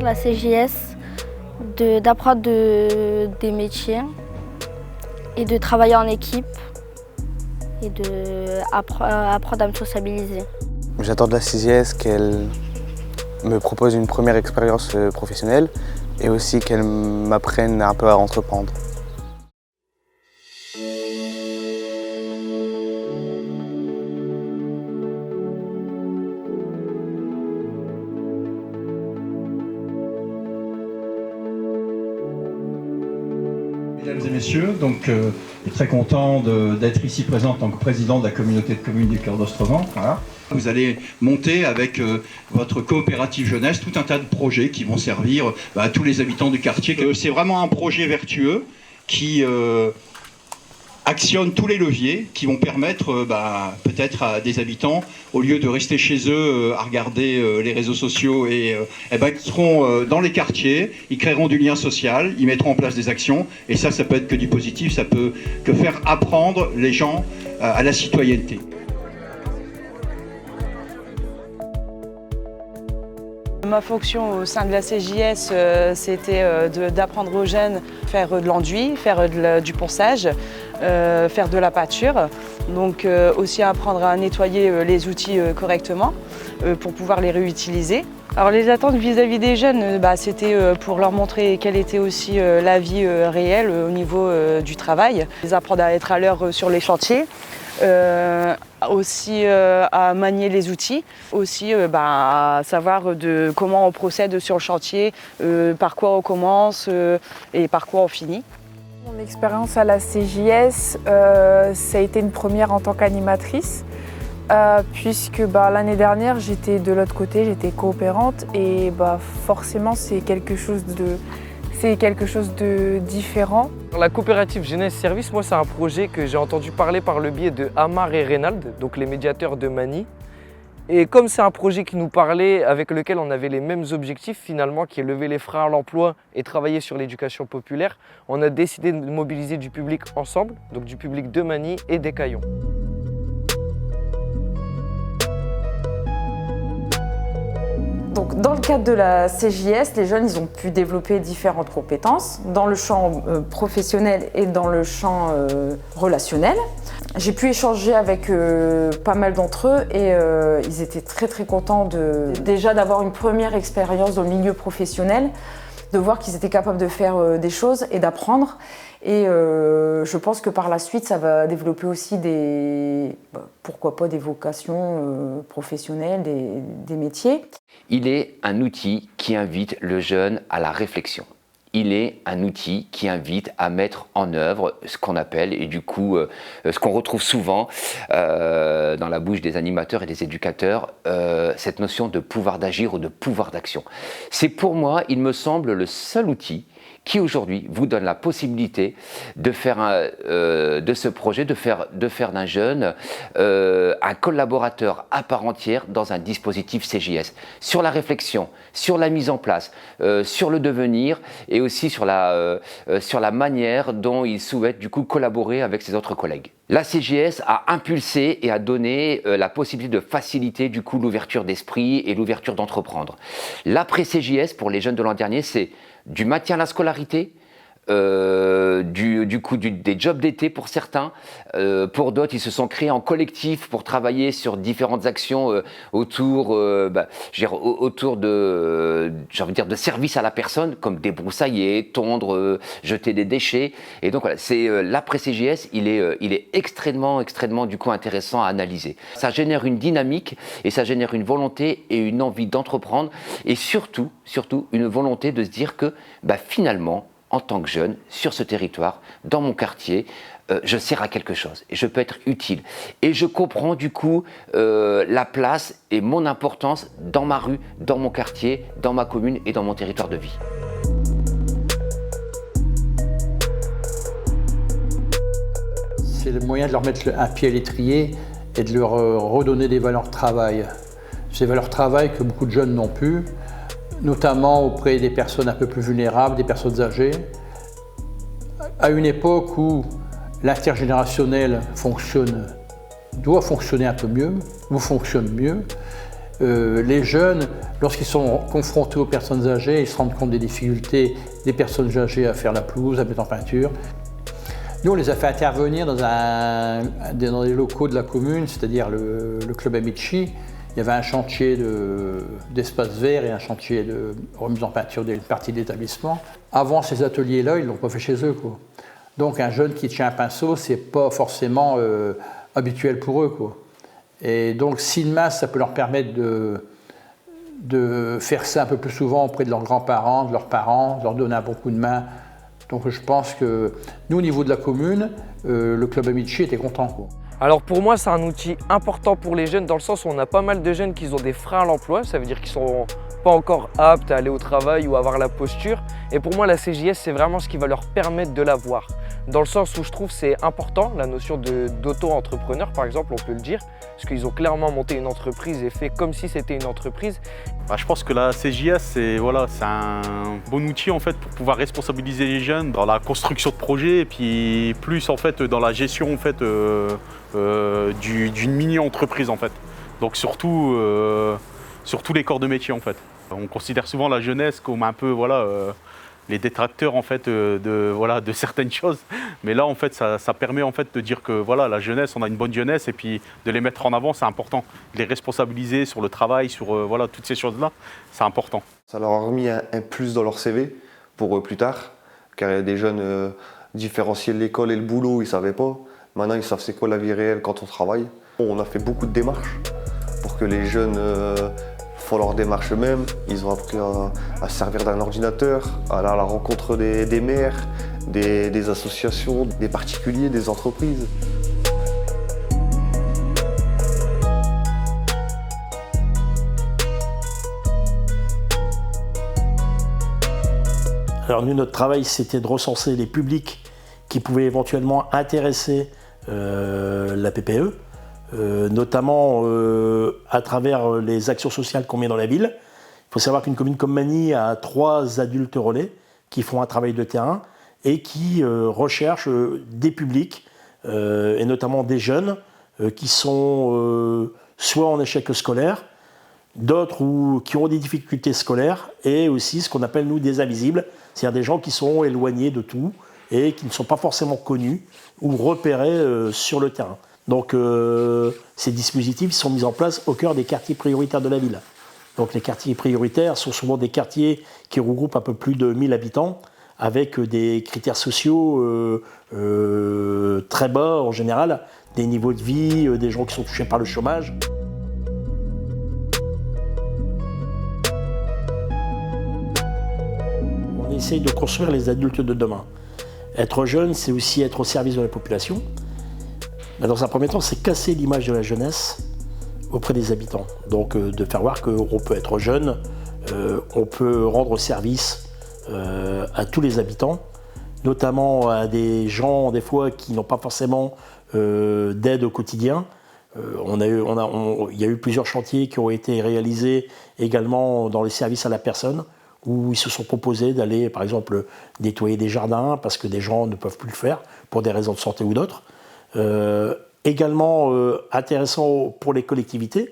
la CJS, d'apprendre des métiers et de travailler en équipe et d'apprendre à me sociabiliser. J'attends de la CJS qu'elle me propose une première expérience professionnelle et aussi qu'elle m'apprenne un peu à entreprendre. Mesdames et messieurs, je suis très content d'être ici présent en tant que président de la communauté de communes du Cœur d'Ostrevent. Voilà. Vous allez monter avec votre coopérative jeunesse tout un tas de projets qui vont servir à tous les habitants du quartier. C'est vraiment un projet vertueux qui actionne tous les leviers qui vont permettre peut-être à des habitants, au lieu de rester chez eux à regarder les réseaux sociaux, ils seront dans les quartiers, ils créeront du lien social, ils mettront en place des actions, et ça peut être que du positif, ça peut que faire apprendre les gens à la citoyenneté. Ma fonction au sein de la CJS, c'était d'apprendre aux jeunes à faire de l'enduit, faire du ponçage, faire de la pâture. Donc aussi apprendre à nettoyer les outils correctement pour pouvoir les réutiliser. Alors les attentes vis-à-vis des jeunes, c'était pour leur montrer quelle était aussi la vie réelle au niveau du travail. Les apprendre à être à l'heure sur les chantiers. Aussi à manier les outils, aussi à savoir comment on procède sur le chantier, par quoi on commence et par quoi on finit. Mon expérience à la CJS, ça a été une première en tant qu'animatrice, puisque l'année dernière j'étais de l'autre côté, j'étais coopérante et forcément c'est quelque chose de différent. La coopérative Jeunesse Service, moi c'est un projet que j'ai entendu parler par le biais de Amar et Reynald, donc les médiateurs de Mani. Et comme c'est un projet qui nous parlait, avec lequel on avait les mêmes objectifs finalement, qui est lever les freins à l'emploi et travailler sur l'éducation populaire, on a décidé de mobiliser du public ensemble, donc du public de Mani et des Caillons. Donc, dans le cadre de la CJS, les jeunes ils ont pu développer différentes compétences dans le champ professionnel et dans le champ relationnel. J'ai pu échanger avec pas mal d'entre eux et ils étaient très contents déjà d'avoir une première expérience dans le milieu professionnel, de voir qu'ils étaient capables de faire des choses et d'apprendre. Et je pense que par la suite, ça va développer aussi pourquoi pas des vocations professionnelles, des métiers. Il est un outil qui invite le jeune à la réflexion. Il est un outil qui invite à mettre en œuvre ce qu'on appelle, et du coup, ce qu'on retrouve souvent dans la bouche des animateurs et des éducateurs, cette notion de pouvoir d'agir ou de pouvoir d'action. C'est pour moi, il me semble, le seul outil qui aujourd'hui vous donne la possibilité de faire de ce projet, de faire d'un jeune un collaborateur à part entière dans un dispositif CJS, sur la réflexion, sur la mise en place, sur le devenir et aussi sur la manière dont il souhaite du coup collaborer avec ses autres collègues. La CJS a impulsé et a donné la possibilité de faciliter du coup l'ouverture d'esprit et l'ouverture d'entreprendre. L'après-CJS pour les jeunes de l'an dernier, c'est du maintien à la scolarité, des jobs d'été pour certains, pour d'autres ils se sont créés en collectif pour travailler sur différentes actions autour de services à la personne comme débroussailler, tondre, jeter des déchets. Et donc voilà, c'est l'après-CJS, il est extrêmement du coup intéressant à analyser. Ça génère une dynamique et ça génère une volonté et une envie d'entreprendre et surtout une volonté de se dire que finalement, en tant que jeune, sur ce territoire, dans mon quartier, je sers à quelque chose et je peux être utile. Et je comprends du coup la place et mon importance dans ma rue, dans mon quartier, dans ma commune et dans mon territoire de vie. C'est le moyen de leur mettre un pied à l'étrier et de leur redonner des valeurs de travail. Ces valeurs de travail que beaucoup de jeunes n'ont plus, notamment auprès des personnes un peu plus vulnérables, des personnes âgées. À une époque où l'intergénérationnel doit fonctionner un peu mieux, ou fonctionne mieux, les jeunes, lorsqu'ils sont confrontés aux personnes âgées, ils se rendent compte des difficultés des personnes âgées à faire la pelouse, à mettre en peinture. Nous, on les a fait intervenir dans les locaux de la commune, c'est-à-dire le club Amici. Il y avait un chantier d'espace vert et un chantier de remise en peinture d'une partie de l'établissement. Avant ces ateliers-là, ils ne l'ont pas fait chez eux, quoi. Donc un jeune qui tient un pinceau, ce n'est pas forcément habituel pour eux, quoi. Et donc si une masse, ça peut leur permettre de faire ça un peu plus souvent auprès de leurs grands-parents, de leurs parents, de leur donner un bon coup de main. Donc je pense que nous, au niveau de la commune, le club Amici était content, quoi. Alors pour moi, c'est un outil important pour les jeunes dans le sens où on a pas mal de jeunes qui ont des freins à l'emploi. Ça veut dire qu'ils ne sont pas encore aptes à aller au travail ou à avoir la posture. Et pour moi, la CJS, c'est vraiment ce qui va leur permettre de l'avoir. Dans le sens où je trouve c'est important, la notion d'auto-entrepreneur par exemple, on peut le dire, parce qu'ils ont clairement monté une entreprise et fait comme si c'était une entreprise. Je pense que la CJS, c'est un bon outil en fait, pour pouvoir responsabiliser les jeunes dans la construction de projets et puis plus en fait, dans la gestion en fait, d'une mini-entreprise en fait. Donc surtout les corps de métier en fait. On considère souvent la jeunesse comme un peu les détracteurs en fait, de certaines choses. Mais là en fait ça permet en fait de dire que la jeunesse, on a une bonne jeunesse et puis de les mettre en avant, c'est important. De les responsabiliser sur le travail, sur toutes ces choses-là, c'est important. Ça leur a remis un plus dans leur CV pour plus tard, car il y a des jeunes différencier l'école et le boulot, ils ne savaient pas. Maintenant ils savent c'est quoi la vie réelle quand on travaille. On a fait beaucoup de démarches pour que les jeunes font leurs démarches eux-mêmes. Ils ont appris à servir d'un ordinateur, à aller à la rencontre des maires, des associations, des particuliers, des entreprises. Alors nous, notre travail, c'était de recenser les publics qui pouvaient éventuellement intéresser la PPE. Notamment à travers les actions sociales qu'on met dans la ville. Il faut savoir qu'une commune comme Magny a 3 adultes relais qui font un travail de terrain et qui recherchent des publics, et notamment des jeunes qui sont soit en échec scolaire, d'autres qui ont des difficultés scolaires, et aussi ce qu'on appelle nous des invisibles, c'est-à-dire des gens qui sont éloignés de tout et qui ne sont pas forcément connus ou repérés sur le terrain. Donc ces dispositifs sont mis en place au cœur des quartiers prioritaires de la ville. Donc les quartiers prioritaires sont souvent des quartiers qui regroupent un peu plus de 1000 habitants avec des critères sociaux très bas en général, des niveaux de vie, des gens qui sont touchés par le chômage. On essaye de construire les adultes de demain. Être jeune, c'est aussi être au service de la population. Dans un premier temps, c'est casser l'image de la jeunesse auprès des habitants. Donc de faire voir qu'on peut être jeune, on peut rendre service à tous les habitants, notamment à des gens des fois qui n'ont pas forcément d'aide au quotidien. Il y a eu plusieurs chantiers qui ont été réalisés également dans les services à la personne, où ils se sont proposés d'aller par exemple nettoyer des jardins parce que des gens ne peuvent plus le faire pour des raisons de santé ou d'autres. Également intéressant pour les collectivités.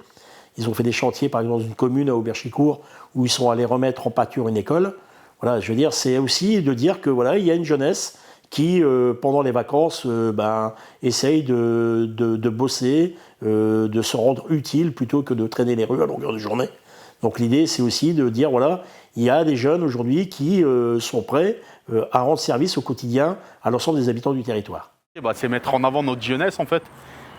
Ils ont fait des chantiers, par exemple, dans une commune à Auberchicourt, où ils sont allés remettre en pâture une école. Voilà, je veux dire, c'est aussi de dire que il y a une jeunesse qui, pendant les vacances, essaye de bosser, de se rendre utile plutôt que de traîner les rues à longueur de journée. Donc l'idée, c'est aussi de dire, il y a des jeunes aujourd'hui qui sont prêts à rendre service au quotidien à l'ensemble des habitants du territoire. C'est mettre en avant notre jeunesse en fait,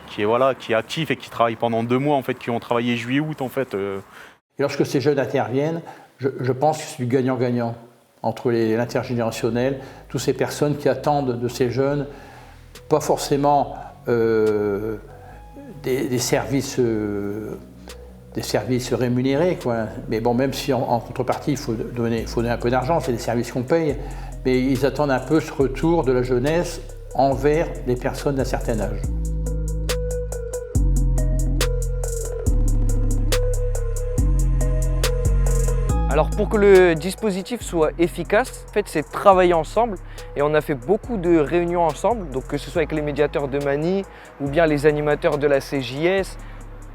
qui est active et qui travaille pendant 2 mois en fait, qui ont travaillé juillet-août en fait. Et lorsque ces jeunes interviennent, je pense que c'est du gagnant-gagnant entre l'intergénérationnel, toutes ces personnes qui attendent de ces jeunes, pas forcément des services rémunérés, quoi. Mais bon, même si en contrepartie il faut donner un peu d'argent, c'est des services qu'on paye, mais ils attendent un peu ce retour de la jeunesse envers les personnes d'un certain âge. Alors pour que le dispositif soit efficace, en fait, c'est travailler ensemble, et on a fait beaucoup de réunions ensemble, donc que ce soit avec les médiateurs de Magny ou bien les animateurs de la CJS,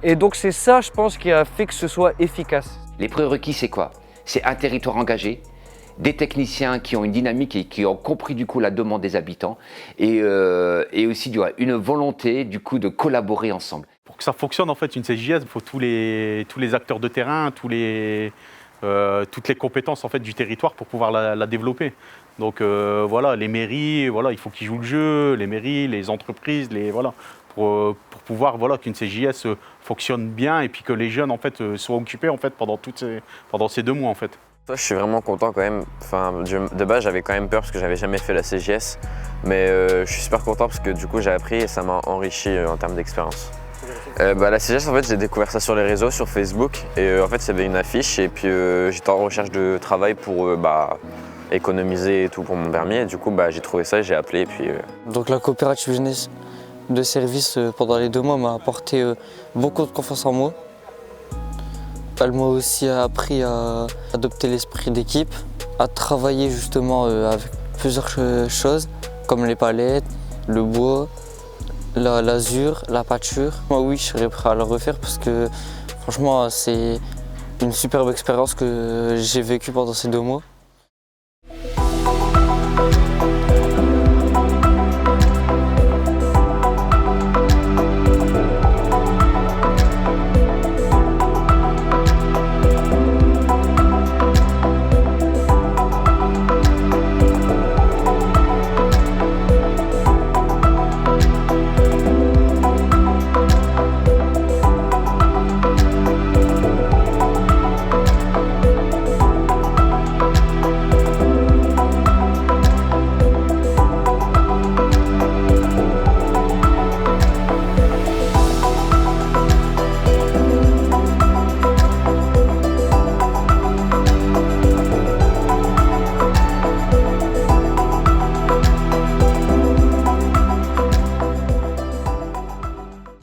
Et donc c'est ça, je pense, qui a fait que ce soit efficace. Les prérequis, c'est quoi? C'est un territoire engagé, des techniciens qui ont une dynamique et qui ont compris du coup la demande des habitants et aussi une volonté du coup de collaborer ensemble. Pour que ça fonctionne en fait une CJS, il faut tous les acteurs de terrain, toutes les compétences en fait du territoire pour pouvoir la développer. Donc voilà, les mairies, voilà, il faut qu'ils jouent le jeu, les mairies, les entreprises, pour pouvoir qu'une CJS fonctionne bien et puis que les jeunes en fait soient occupés en fait pendant ces 2 mois en fait. Je suis vraiment content quand même. Enfin, de base, j'avais quand même peur parce que j'avais jamais fait la CJS, mais je suis super content parce que du coup j'ai appris et ça m'a enrichi en termes d'expérience. La CJS, en fait, j'ai découvert ça sur les réseaux, sur Facebook, et en fait, il y avait une affiche et puis j'étais en recherche de travail pour économiser et tout pour mon permis, et du coup j'ai trouvé ça et j'ai appelé. Et puis, Donc la coopérative jeunesse de service pendant les 2 mois m'a apporté beaucoup de confiance en moi. Elle m'a aussi appris à adopter l'esprit d'équipe, à travailler justement avec plusieurs choses comme les palettes, le bois, l'azur, la pâture. Moi oui, je serais prêt à le refaire parce que franchement c'est une superbe expérience que j'ai vécue pendant ces 2 mois.